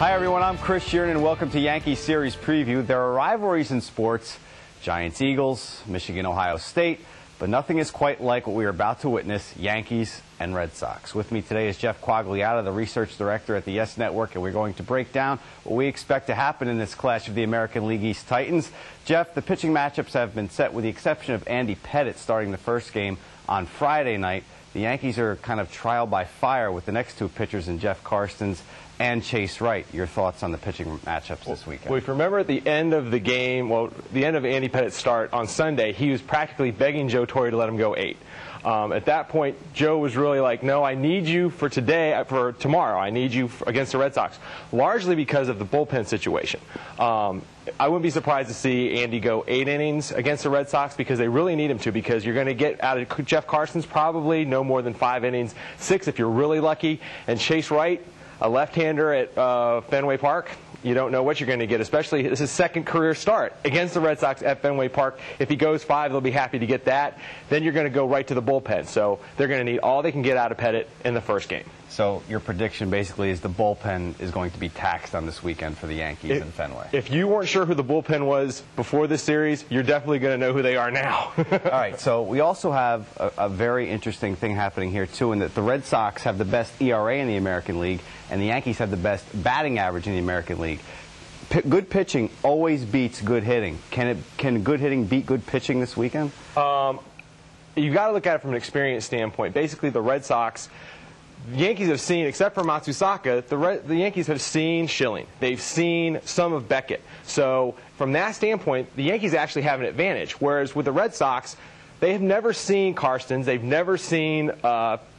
Hi everyone, I'm Chris Shearn and welcome to Yankee Series Preview. There are rivalries in sports, Giants-Eagles, Michigan-Ohio State, but nothing is quite like what we are about to witness, Yankees and Red Sox. With me today is Jeff Quagliata, the research director at the Yes Network, and we're going to break down what we expect to happen in this clash of the American League East Titans. Jeff, the pitching matchups have been set with the exception of Andy Pettitte starting the first game on Friday night. The Yankees are kind of trial by fire with the next two pitchers in Jeff Karstens and Chase Wright. Your thoughts on the pitching matchups this weekend? Well, if you remember at the end of the game, the end of Andy Pettitte's start on Sunday, he was practically begging Joe Torre to let him go 8. At that point, Joe was really like, no, I need you for tomorrow. I need you against the Red Sox, largely because of the bullpen situation. I wouldn't be surprised to see Andy go 8 innings against the Red Sox because they really need him to, because you're going to get out of Jeff Karstens probably no more than 5 innings, 6 if you're really lucky, and Chase Wright, a left-hander at Fenway Park, you don't know what you're going to get, especially this is his second career start against the Red Sox at Fenway Park. If he goes 5, they'll be happy to get that. Then you're going to go right to the bullpen. So they're going to need all they can get out of Pettitte in the first game. So your prediction basically is the bullpen is going to be taxed on this weekend for the Yankees in Fenway. If you weren't sure who the bullpen was before this series, you're definitely going to know who they are now. All right, so we also have a very interesting thing happening here, too, in that the Red Sox have the best ERA in the American League, and the Yankees have the best batting average in the American League. Good pitching always beats good hitting. Can good hitting beat good pitching this weekend? You've got to look at it from an experience standpoint. Basically, the Red Sox, the Yankees have seen, except for Matsusaka, the Yankees have seen Schilling. They've seen some of Beckett. So from that standpoint, the Yankees actually have an advantage. Whereas with the Red Sox, they have never seen Karstens, they've never seen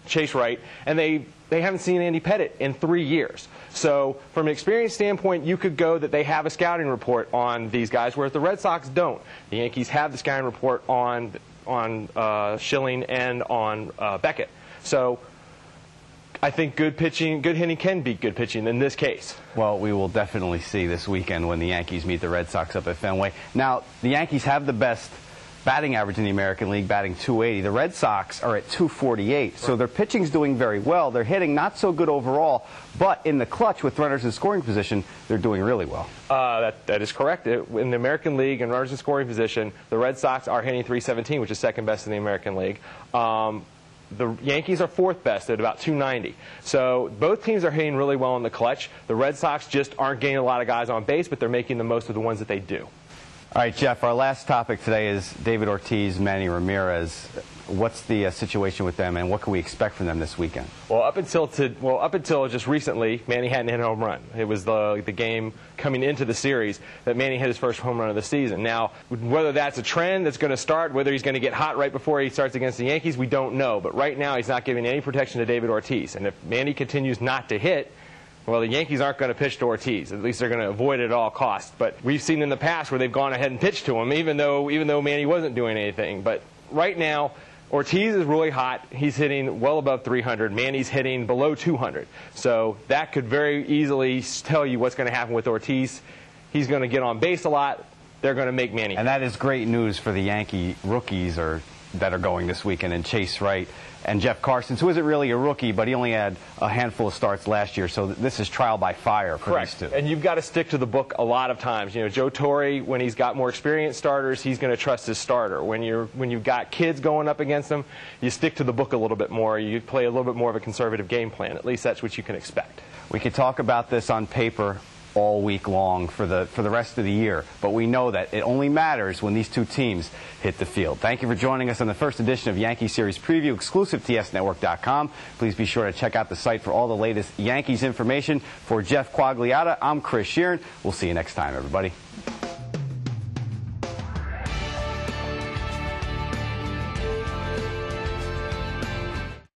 Chase Wright, and they haven't seen Andy Pettitte in 3 years. So from an experience standpoint, you could go that they have a scouting report on these guys, whereas the Red Sox don't. The Yankees have the scouting report on Schilling and on Beckett. So I think good hitting can beat good pitching in this case. Well, we will definitely see this weekend when the Yankees meet the Red Sox up at Fenway. Now, the Yankees have the best batting average in the American League, batting .280. The Red Sox are at .248, so their pitching's doing very well. They're hitting not so good overall, but in the clutch with runners in scoring position, they're doing really well. That is correct. In the American League and runners in scoring position, the Red Sox are hitting .317, which is second best in the American League. The Yankees are fourth best at about .290. So both teams are hitting really well in the clutch. The Red Sox just aren't getting a lot of guys on base, but they're making the most of the ones that they do. All right, Jeff, our last topic today is David Ortiz, Manny Ramirez. What's the situation with them, and what can we expect from them this weekend? Well, up until just recently, Manny hadn't hit a home run. It was the game coming into the series that Manny hit his first home run of the season. Now, whether that's a trend that's going to start, whether he's going to get hot right before he starts against the Yankees, we don't know. But right now, he's not giving any protection to David Ortiz. And if Manny continues not to hit, well, the Yankees aren't going to pitch to Ortiz. At least they're going to avoid it at all costs. But we've seen in the past where they've gone ahead and pitched to him, even though Manny wasn't doing anything. But right now, Ortiz is really hot. He's hitting well above 300. Manny's hitting below 200. So that could very easily tell you what's going to happen with Ortiz. He's going to get on base a lot. They're going to make Manny. And that is great news for the Yankee rookies that are going this weekend, and Chase Wright and Jeff Karstens, who isn't really a rookie, but he only had a handful of starts last year, so this is trial by fire for Correct. these two. And you've got to stick to the book a lot of times. You know, Joe Torre, when he's got more experienced starters, he's going to trust his starter. When you've got kids going up against them, you stick to the book a little bit more. You play a little bit more of a conservative game plan. At least that's what you can expect. We could talk about this on paper all week long for the rest of the year, but we know that it only matters when these two teams hit the field. Thank you for joining us on the first edition of Yankee Series Preview, exclusive to YesNetwork.com. Please be sure to check out the site for all the latest Yankees information. For Jeff Quagliata, I'm Chris Shearn. We'll see you next time, everybody.